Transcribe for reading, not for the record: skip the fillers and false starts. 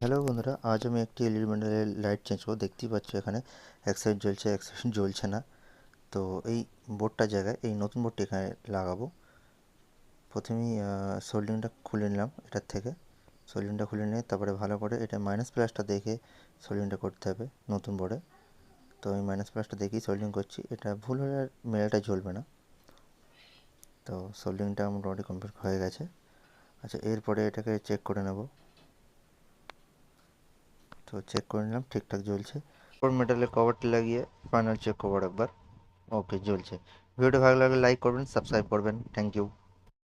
Hello বন্ধুরা, আজ আমি একটি এলইডি মডেলের লাইট চেঞ্জ করব। দেখতেই পাচ্ছ এখানে এক সাইড জ্বলছে, এক সাইড জ্বলছে না। তো এই বোর্ডটার জায়গায় এই নতুন বোর্ডটি এখানে লাগাবো। প্রথমেই সোল্ডারিংটা খুলে নিলাম এটার থেকে। সোল্ডারিংটা খুলে নিয়ে তারপরে ভালো করে এটা মাইনাস প্লাসটা দেখে সোল্ডারিংটা করতে হবে নতুন বোর্ডে। তো আমি মাইনাস প্লাসটা দেখেই সোল্ডারিং করছি। এটা ভুল হলে আর মেলাটা জ্বলবে না। তো সোল্ডারিংটা মোটামুটি কমপ্লিট হয়ে গেছে। আচ্ছা, এরপরে এটাকে চেক করে নেব। তো চেক করে নিলাম, ঠিকঠাক জ্বলছে। ওর মেটালের কভারটি লাগিয়ে ফাইনাল চেক করবো একবার। ওকে, জ্বলছে। ভিডিওটা ভালো লাগলে লাইক করবেন, সাবস্ক্রাইব করবেন। Thank you.